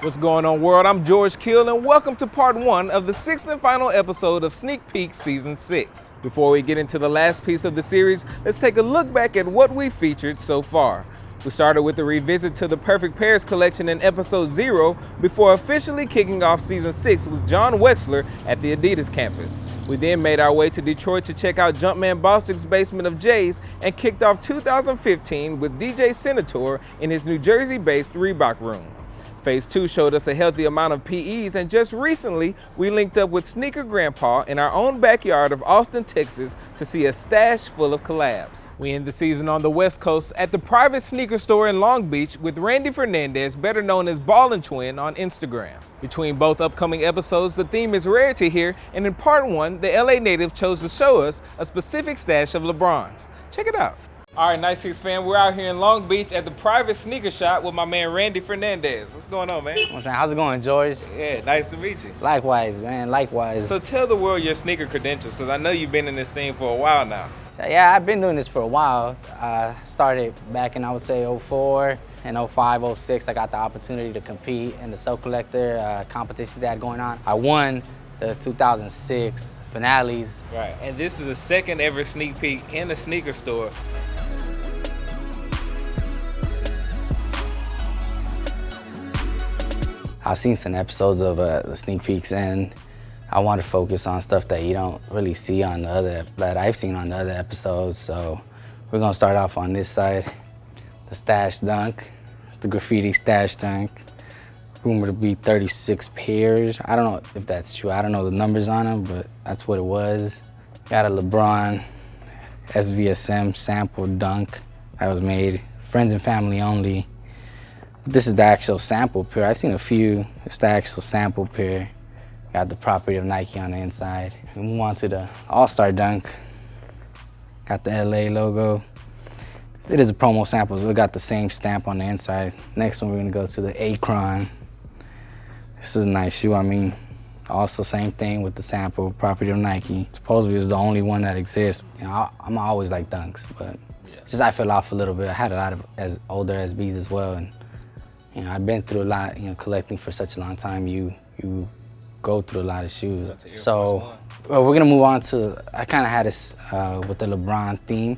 What's going on, world? I'm George Kill, and welcome to part 1 of the 6th and final episode of Sneak Peek Season 6. Before we get into the last piece of the series, let's take a look back at what we featured so far. We started with a revisit to the Perfect Pairs collection in episode 0 before officially kicking off season 6 with John Wexler at the Adidas campus. We then made our way to Detroit to check out Jumpman Bostic's basement of J's and kicked off 2015 with DJ Senator in his New Jersey-based Reebok room. Phase 2 showed us a healthy amount of PEs, and just recently we linked up with Sneaker Grandpa in our own backyard of Austin, Texas to see a stash full of collabs. We end the season on the West Coast at the private sneaker store in Long Beach with Randy Fernandez, better known as BallinTwn's on Instagram. Between both upcoming episodes, the theme is rarity here, and in part 1, the LA native chose to show us a specific stash of LeBron's. Check it out. All right, Nice Six fam, we're out here in Long Beach at the private sneaker shop with my man Randy Fernandez. What's going on, man? How's it going, George? Yeah, nice to meet you. Likewise, man, likewise. So tell the world your sneaker credentials, because I know you've been in this thing for a while now. Yeah, I've been doing this for a while. Started back in, I would say, 04 and 05, 06. I got the opportunity to compete in the Soul Collector competitions they had going on. I won the 2006 finales. Right, and this is the second ever sneak peek in a sneaker store. I've seen some episodes of the sneak peeks, and I want to focus on stuff that you don't really see on that I've seen on the other episodes. So we're gonna start off on this side, the stash dunk. It's the graffiti stash dunk. Rumored to be 36 pairs. I don't know if that's true. I don't know the numbers on them, but that's what it was. Got a LeBron SVSM sample dunk that was made. Friends and family only. This is the actual sample pair. I've seen a few. It's the actual sample pair. Got the property of Nike on the inside. We move on to the All-Star dunk. Got the LA logo. It is a promo sample, so it got the same stamp on the inside. Next one, we're gonna go to the Akron. This is a nice shoe. I mean, also same thing with the sample, property of Nike. Supposedly it's the only one that exists. You know, I'm always like dunks, but just I fell off a little bit. I had a lot of older SBs as well, and you know, I've been through a lot, you know, collecting for such a long time. You go through a lot of shoes. So we're gonna move on to, I kind of had this with the LeBron theme.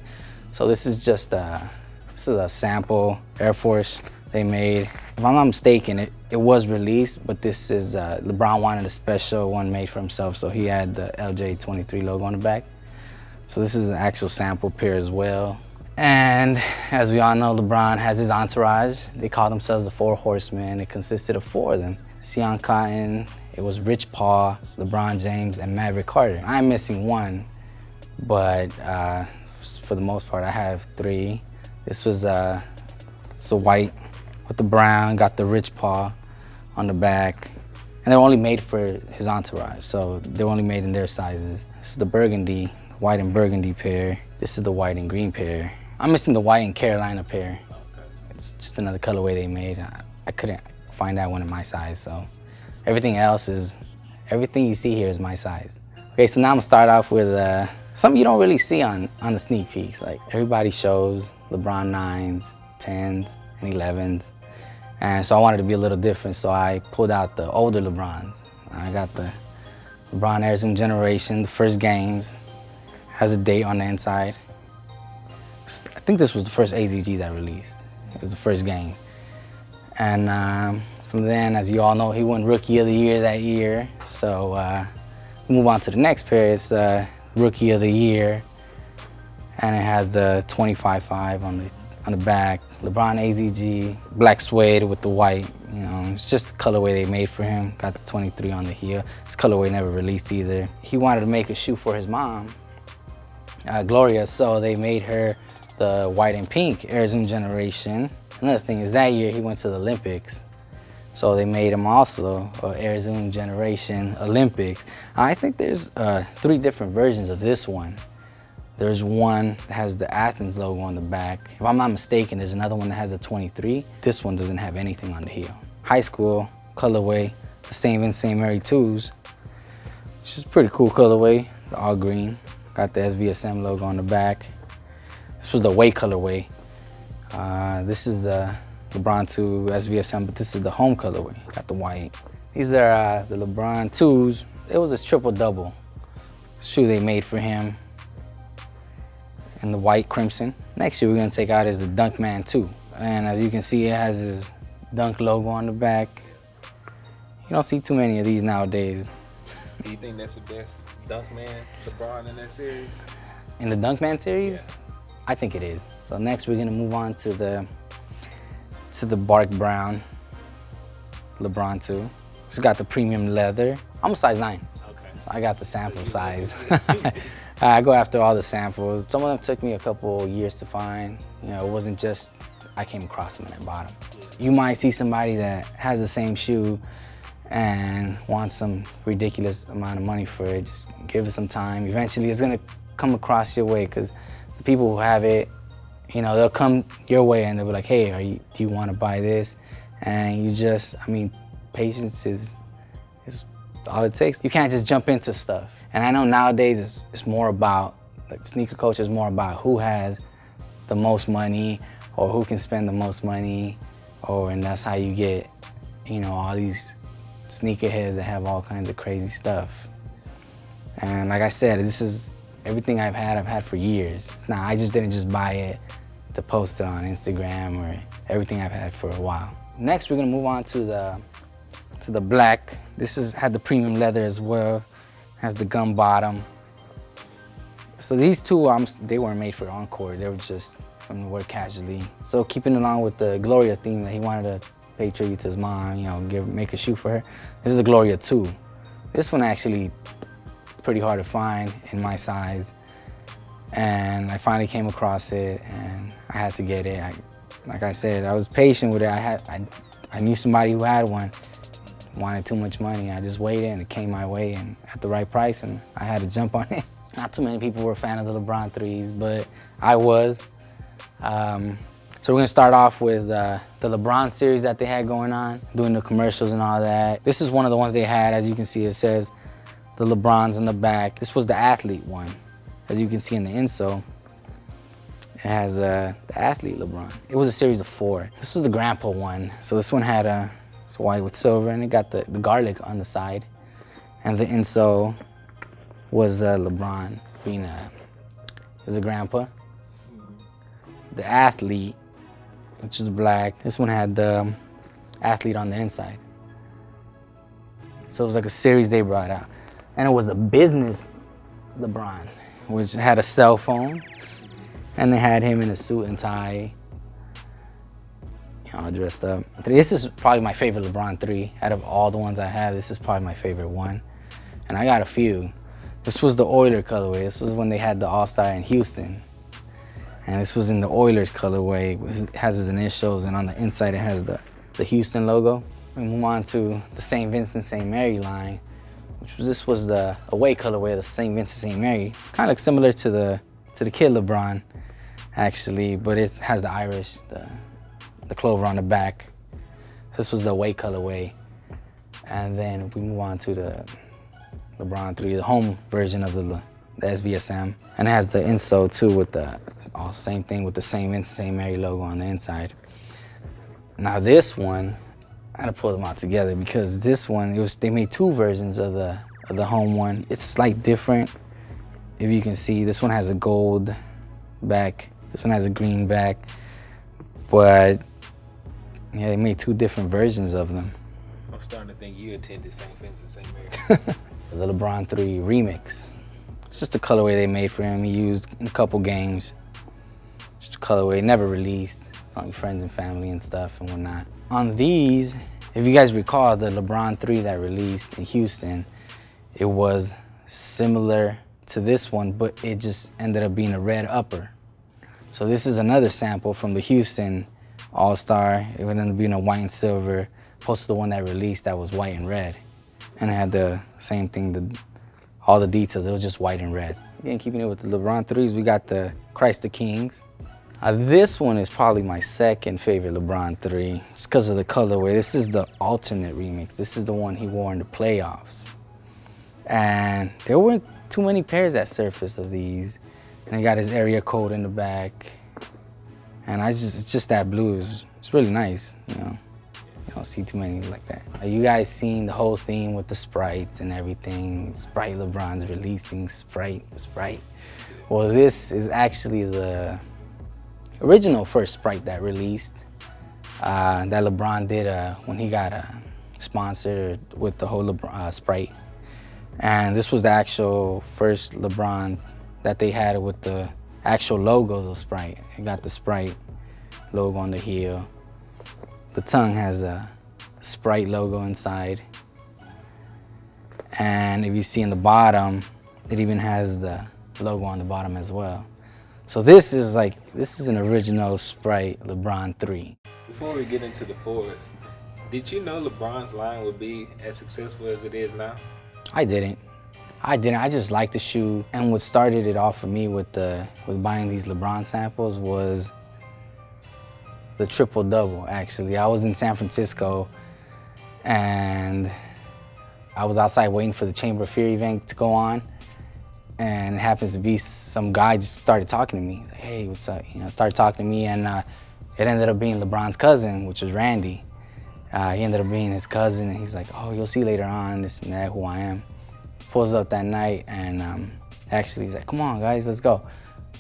So this is just this is a sample Air Force they made. If I'm not mistaken, it was released, but this is, LeBron wanted a special one made for himself, so he had the LJ23 logo on the back. So this is an actual sample pair as well. And as we all know, LeBron has his entourage. They call themselves the Four Horsemen. It consisted of 4 of them. Sion Cotton, it was Rich Paul, LeBron James, and Maverick Carter. I'm missing one, but for the most part, I have 3. This was it's a white with the brown, got the Rich Paul on the back. And they're only made for his entourage, so they're only made in their sizes. This is the burgundy, white and burgundy pair. This is the white and green pair. I'm missing the white and Carolina pair. Okay. It's just another colorway they made. I couldn't find that one in my size, so everything you see here is my size. Okay, so now I'm gonna start off with something you don't really see on the sneak peeks. Like everybody shows LeBron 9s, 10s, and 11s. And so I wanted to be a little different, so I pulled out the older LeBrons. I got the LeBron Air Zoom Generation, the first games. Has a date on the inside. I think this was the first AZG that released. It was the first game. And from then, as you all know, he won Rookie of the Year that year. So we move on to the next pair. It's Rookie of the Year. And it has the 25.5 on the back. LeBron AZG, black suede with the white. You know, it's just the colorway they made for him. Got the 23 on the heel. This colorway never released either. He wanted to make a shoe for his mom, Gloria, so they made her the white and pink Air Zoom Generation. Another thing is that year he went to the Olympics, so they made him also Air Zoom Generation Olympics. I think there's 3 different versions of this one. There's one that has the Athens logo on the back. If I'm not mistaken, there's another one that has a 23. This one doesn't have anything on the heel. High school colorway, the same in St. Mary 2s. It's just a pretty cool colorway, the all green. Got the SVSM logo on the back. This was the away colorway. This is the LeBron 2 SVSM, but this is the home colorway. Got the white. These are the LeBron 2s. It was a triple-double shoe they made for him in the white crimson. Next shoe we're gonna take out is the Dunkman 2. And as you can see, it has his Dunk logo on the back. You don't see too many of these nowadays. Do you think that's the best Dunkman LeBron in that series? In the Dunkman series? Yeah. I think it is. So next we're gonna move on to the bark brown LeBron 2. It's got the premium leather. I'm a size 9. Okay. So I got the sample size. I go after all the samples. Some of them took me a couple years to find. You know, it wasn't just I came across them and I bought them. You might see somebody that has the same shoe and wants some ridiculous amount of money for it. Just give it some time. Eventually it's gonna come across your way, because the people who have it, you know, they'll come your way and they'll be like, hey, do you want to buy this? And you just, I mean, patience is all it takes. You can't just jump into stuff. And I know nowadays it's more about, like, sneaker culture is more about who has the most money or who can spend the most money, and that's how you get, you know, all these sneakerheads that have all kinds of crazy stuff. And like I said, this is everything I've had for years. It's not, I just didn't just buy it to post it on Instagram, or everything I've had for a while. Next, we're gonna move on to the black. This had the premium leather as well. Has the gum bottom. So these two, they weren't made for Encore. They were just to wear casually. So keeping along with the Gloria theme that he wanted to pay tribute to his mom, you know, make a shoe for her. This is the Gloria 2. This one actually pretty hard to find in my size, and I finally came across it and I had to get it. Like I said, I was patient with it. I knew somebody who had one, wanted too much money. I just waited and it came my way and at the right price, and I had to jump on it. Not too many people were a fan of the LeBron 3s, but I was. So we're gonna start off with the LeBron series that they had going on, doing the commercials and all that. This is one of the ones they had. As you can see, it says the LeBrons in the back. This was the athlete one. As you can see in the insole, it has the athlete LeBron. It was a series of 4. This was the grandpa one. So this one had it's white with silver, and it got the garlic on the side. And the insole was LeBron being was a grandpa. The athlete, which is black. This one had the athlete on the inside. So it was like a series they brought out. And it was a business LeBron, which had a cell phone, and they had him in a suit and tie, all dressed up. This is probably my favorite LeBron 3. Out of all the ones I have, this is probably my favorite one. And I got a few. This was the Oilers colorway. This was when they had the All-Star in Houston. And this was in the Oilers colorway. It has his initials, and on the inside it has the Houston logo. We move on to the St. Vincent St. Mary line, this was the away colorway of the St. Vincent St. Mary. Kind of similar to the kid LeBron, actually, but it has the Irish, the clover on the back. So this was the away colorway. And then we move on to the LeBron 3, the home version of the SVSM. And it has the insole too with the same thing with the St. Vincent St. Mary logo on the inside. Now this one, I had to pull them out together because this one, they made 2 versions of the home one. It's slightly different. If you can see, this one has a gold back, this one has a green back, but yeah, they made 2 different versions of them. I'm starting to think you attended St. Vincent St. Mary. The LeBron 3 remix. It's just a colorway they made for him. He used in a couple games. Just a colorway, never released. It's only friends and family and stuff and whatnot. On these, if you guys recall, the LeBron 3 that released in Houston, it was similar to this one, but it just ended up being a red upper. So this is another sample from the Houston All-Star. It would end up being a white and silver, opposed to the one that released that was white and red. And it had the same thing, all the details, it was just white and red. Again, keeping it with the LeBron 3s, we got the Christ the Kings. This one is probably my second favorite LeBron 3, just because of the colorway. This is the alternate remix. This is the one he wore in the playoffs. And there weren't too many pairs that surfaced of these. And he got his area code in the back. And it's just that blue is It's really nice, you know. You don't see too many like that. Are you guys seen the whole theme with the Sprites and everything? Sprite LeBron's releasing Sprite. Well, this is actually the original first Sprite that released, that LeBron did when he got sponsored with the whole Sprite. And this was the actual first LeBron that they had with the actual logos of Sprite. It got the Sprite logo on the heel. The tongue has a Sprite logo inside. And if you see in the bottom, it even has the logo on the bottom as well. So this is an original Sprite LeBron 3. Before we get into the fours, did you know LeBron's line would be as successful as it is now? I didn't. I just liked the shoe. And what started it off for me with buying these LeBron samples was the triple-double, actually. I was in San Francisco and I was outside waiting for the Chamber of Fear event to go on. And it happens to be some guy just started talking to me. He's like, hey, what's up? You know, started talking to me, and it ended up being LeBron's cousin, which was Randy. He ended up being his cousin, and he's like, oh, you'll see later on, this and that, who I am. Pulls up that night, and actually he's like, come on, guys, let's go.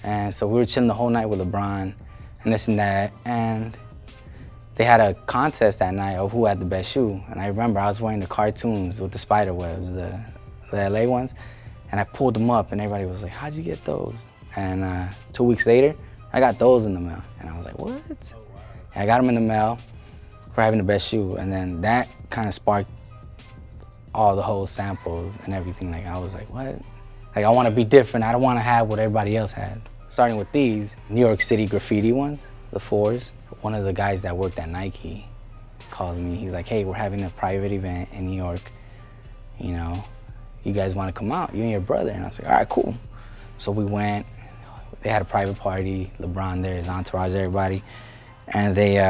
And so we were chilling the whole night with LeBron, and this and that, and they had a contest that night of who had the best shoe. And I remember I was wearing the cartoons with the spider webs, the LA ones. And I pulled them up and everybody was like, how'd you get those? And 2 weeks later, I got those in the mail. And I was like, what? Oh, wow. I got them in the mail for having the best shoe. And then that kind of sparked all the whole samples and everything. Like, I was like, what? Like, I want to be different. I don't want to have what everybody else has. Starting with these New York City graffiti ones, the fours. One of the guys that worked at Nike calls me. He's like, hey, we're having a private event in New York, you know. You guys want to come out, you and your brother? And I was like, all right, cool. So we went, they had a private party, LeBron there, his entourage, everybody. And they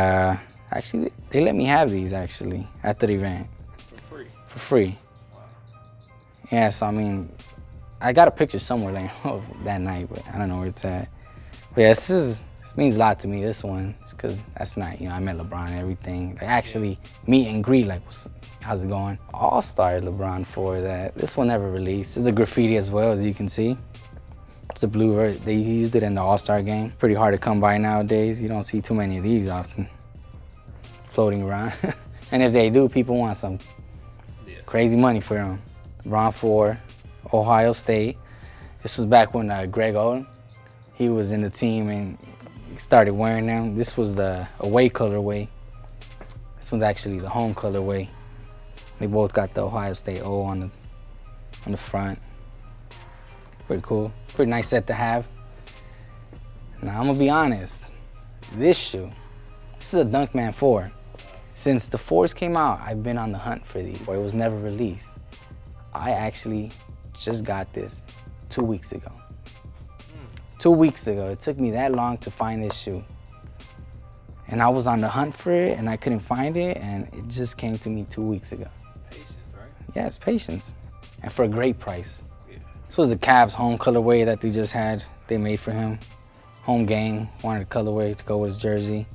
let me have these actually at the event. For free? For free. Wow. Yeah, so I mean, I got a picture somewhere like, that night, but I don't know where it's at. But yeah, this means a lot to me, this one, just because that's not, you know, I met LeBron and everything. Like actually meet and greet, like, how's it going? All-Star LeBron 4 that. This one never released. It's a graffiti as well, as you can see. It's the blue version. They used it in the All-Star game. Pretty hard to come by nowadays. You don't see too many of these often floating around. And if they do, people want some crazy money for them. LeBron 4, Ohio State. This was back when Greg Oden, he was in the team and he started wearing them. This was the away colorway. This one's actually the home colorway. They both got the Ohio State O on the front. Pretty cool. Pretty nice set to have. Now I'm gonna be honest. This shoe, this is a Dunkman 4. Since the 4s came out, I've been on the hunt for these. It was never released. I actually just got this 2 weeks ago. 2 weeks ago. It took me that long to find this shoe. And I was on the hunt for it and I couldn't find it, and it just came to me 2 weeks ago. Patience, right? Yeah, it's patience. And for a great price. Yeah. This was the Cavs home colorway that they just had. They made for him. Home game, wanted a colorway to go with his jersey.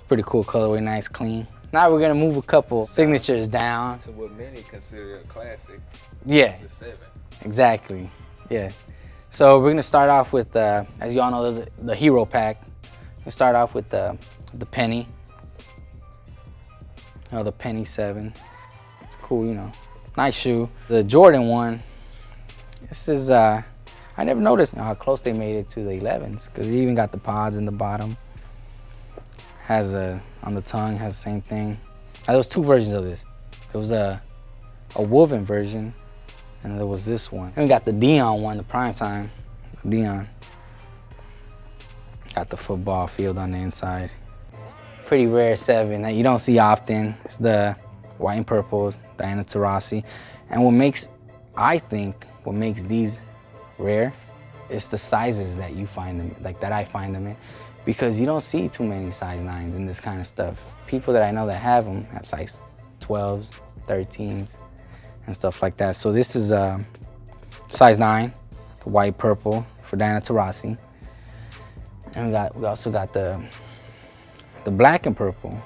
Pretty cool colorway, nice, clean. Now we're gonna move a couple signatures down. To what many consider a classic. Yeah. The 7. Exactly, yeah. So we're gonna start off with, as you all know, there's the Hero Pack. We'll start off with the Penny. You know, the Penny 7. It's cool, you know. Nice shoe. The Jordan 1. This is, I never noticed how close they made it to the 11s, because you even got the pods in the bottom. Has on the tongue, has the same thing. Now, there was 2 versions of this. There was a woven version, and there was this one. And we got the Dion one, the primetime. Dion. Got the football field on the inside. Pretty rare 7 that you don't see often. It's the white and purple, Diana Terasi. And I think what makes these rare is the sizes that you find them, like that I find them in. Because you don't see too many size 9s in this kind of stuff. People that I know that have them have size 12s, 13s, and stuff like that. So this is size 9, the white purple for Diana Terasi. And we also got the the black and purple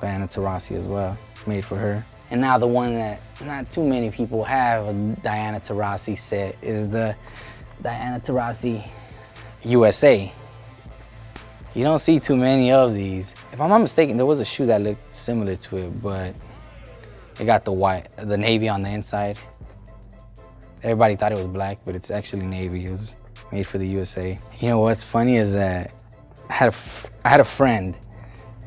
Diana Terasi as well, made for her. And now the one that not too many people have, a Diana Terasi set, is the Diana Terasi USA. You don't see too many of these. If I'm not mistaken, there was a shoe that looked similar to it, but it got the navy on the inside. Everybody thought it was black, but it's actually navy. It was made for the USA. You know what's funny is that I had a friend,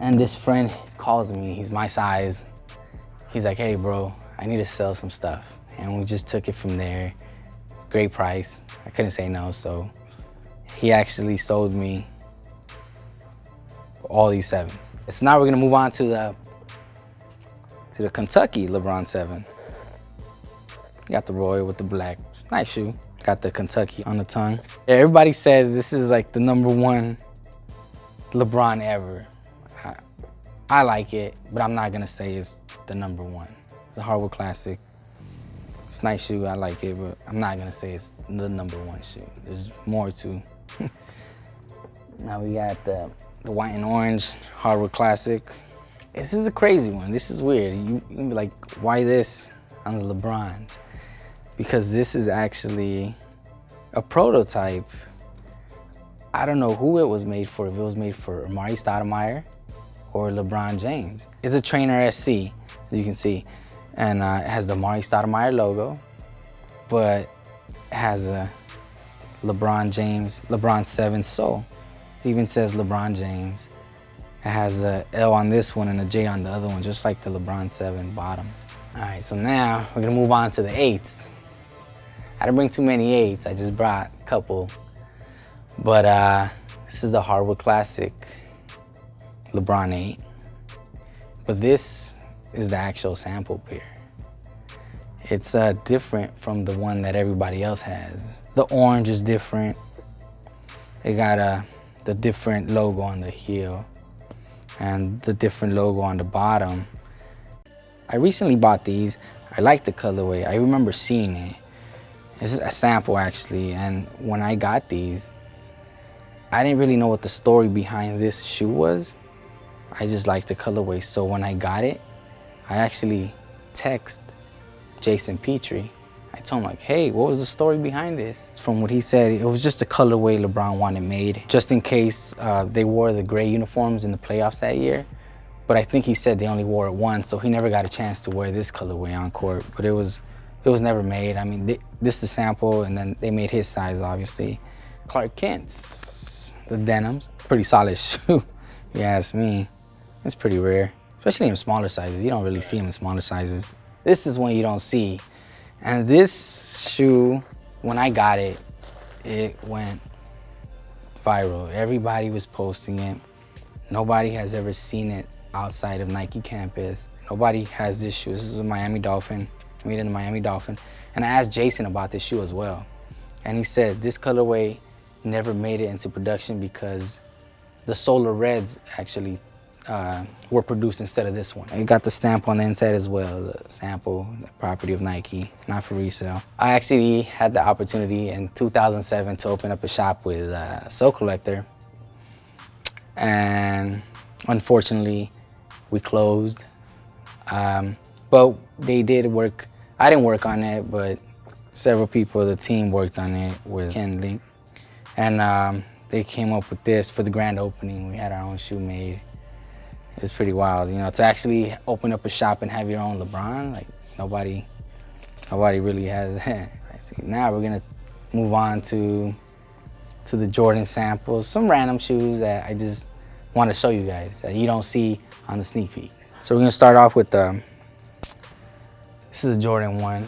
and this friend calls me. He's my size. He's like, hey bro, I need to sell some stuff. And we just took it from there. Great price. I couldn't say no, so he actually sold me all these 7s. So now we're gonna move on to the Kentucky LeBron 7. Got the Royal with the black. Nice shoe. Got the Kentucky on the tongue. Yeah, everybody says this is like the #1 LeBron ever. I like it, but I'm not gonna say it's the #1. It's a hardwood classic. It's a nice shoe, I like it, but I'm not gonna say it's the #1 shoe. There's more to. Now we got the white and orange hardwood classic. This is a crazy one. This is weird. You can be like, why this on the LeBrons? Because this is actually a prototype. I don't know who it was made for, if it was made for Amari Stoudemire or LeBron James. It's a Trainer SC, as you can see. And it has the Amari Stoudemire logo, but it has a LeBron 7 sole. It even says LeBron James. It has a L on this one and a J on the other one, just like the LeBron 7 bottom. All right, so now we're gonna move on to the 8s. I didn't bring too many 8s, I just brought a couple. But this is the hardwood classic LeBron 8. But this is the actual sample pair. It's different from the one that everybody else has. The orange is different. It got the different logo on the heel and the different logo on the bottom. I recently bought these. I like the colorway. I remember seeing it. It's a sample actually, and when I got these, I didn't really know what the story behind this shoe was. I just liked the colorway, so when I got it, I actually texted Jason Petrie. I told him like, hey, what was the story behind this? From what he said, it was just the colorway LeBron wanted made, just in case they wore the gray uniforms in the playoffs that year. But I think he said they only wore it once, so he never got a chance to wear this colorway on court. But it was never made. I mean, this is the sample, and then they made his size, obviously. Clark Kent's, the denims, pretty solid shoe, if you ask me. It's pretty rare, especially in smaller sizes. You don't really see them in smaller sizes. This is one you don't see. And this shoe, when I got it, it went viral. Everybody was posting it. Nobody has ever seen it outside of Nike campus. Nobody has this shoe. This is a Miami Dolphin, made in the Miami Dolphin. And I asked Jason about this shoe as well. And he said this colorway never made it into production because the Solar Reds actually were produced instead of this one. It got the stamp on the inside as well, the sample, the property of Nike, not for resale. I actually had the opportunity in 2007 to open up a shop with Soul Collector. And unfortunately, we closed. But they did work. I didn't work on it, but several people, the team worked on it with Ken Link. And they came up with this for the grand opening. We had our own shoe made. It's pretty wild, you know, to actually open up a shop and have your own LeBron. Like nobody really has that. I see. Now we're gonna move on to the Jordan samples, some random shoes that I just want to show you guys that you don't see on the sneak peeks. So we're gonna start off with this is a Jordan 1.